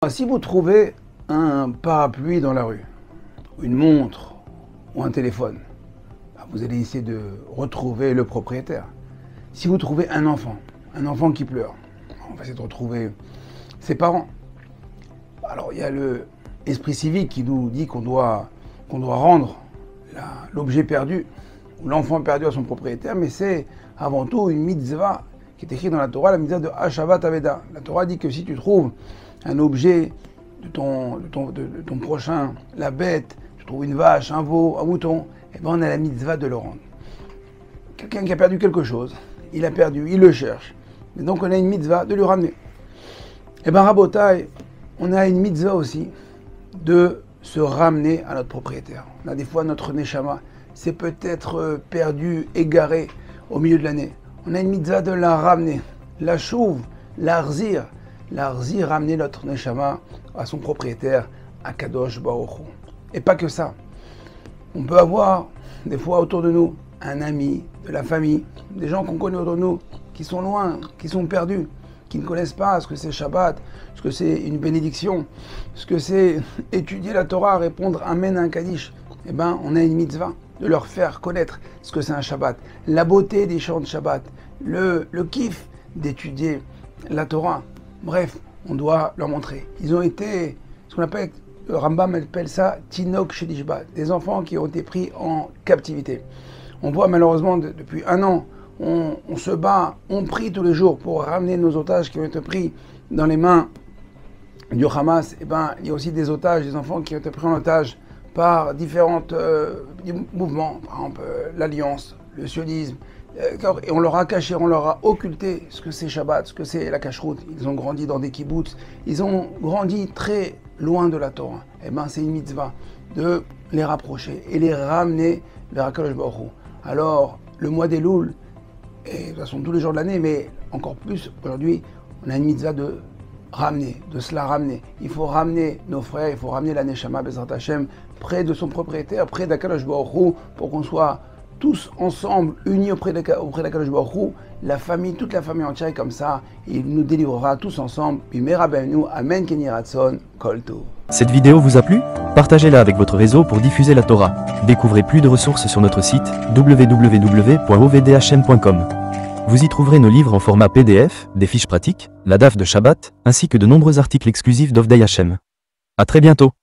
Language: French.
Si vous trouvez un parapluie dans la rue, une montre ou un téléphone, vous allez essayer de retrouver le propriétaire. Si vous trouvez un enfant qui pleure, on va essayer de retrouver ses parents. Alors il y a l'esprit civique qui nous dit qu'on doit rendre l'objet perdu ou l'enfant perdu à son propriétaire, mais c'est avant tout une mitzvah qui est écrite dans la Torah, la mitzvah de Hashavat Aveda. La Torah dit que si tu trouves un objet de ton prochain, la bête, tu trouves une vache, un veau, un mouton, et ben on a la mitzvah de le rendre. Quelqu'un qui a perdu quelque chose, il a perdu, il le cherche, et donc on a une mitzvah de lui ramener. Et ben Rabotai, on a une mitzvah aussi de se ramener à notre propriétaire. On a des fois notre neshama, c'est peut-être perdu, égaré au milieu de l'année. On a une mitzvah de la ramener, la chouve, l'arzir, ramener notre neshama à son propriétaire, à Kadosh Baruch Hu. Et pas que ça. On peut avoir des fois autour de nous un ami, de la famille, des gens qu'on connaît autour de nous, qui sont loin, qui sont perdus, qui ne connaissent pas ce que c'est Shabbat, ce que c'est une bénédiction, ce que c'est étudier la Torah, répondre Amen à un Kaddish. Eh bien, on a une mitzvah de leur faire connaître ce que c'est un Shabbat, la beauté des chants de Shabbat, le kiff d'étudier la Torah. Bref, on doit leur montrer. Ils ont été, ce qu'on appelle, le Rambam appelle ça Tinok Shedishba, des enfants qui ont été pris en captivité. On voit malheureusement depuis un an, on se bat, on prie tous les jours pour ramener nos otages qui ont été pris dans les mains du Hamas. Et ben, il y a aussi des otages, des enfants qui ont été pris en otage par différents mouvements, par exemple l'Alliance, le sionisme. Et on leur a caché, on leur a occulté ce que c'est Shabbat, ce que c'est la cacheroute. Ils ont grandi dans des kibbutz, ils ont grandi très loin de la Torah. Et ben c'est une mitzvah de les rapprocher et les ramener vers HaKadosh Baruch Hu. Alors le mois des Loul, et de toute façon tous les jours de l'année, mais encore plus aujourd'hui, on a une mitzvah de ramener, de se la ramener. Il faut ramener nos frères, il faut ramener la Neshama Bezrat Hashem près de son propriétaire, près d'HaKadosh Baruch Hu, pour qu'on soit tous ensemble, unis auprès d'HaKadosh Baruch Hu, la famille, toute la famille entière est comme ça, il nous délivrera tous ensemble. Amen Keni Ratson, Kol Tov. Cette vidéo vous a plu? Partagez-la avec votre réseau pour diffuser la Torah. Découvrez plus de ressources sur notre site www.ovdhm.com. Vous y trouverez nos livres en format PDF, des fiches pratiques, la daf de Shabbat, ainsi que de nombreux articles exclusifs d'Ovdei Hashem. À très bientôt.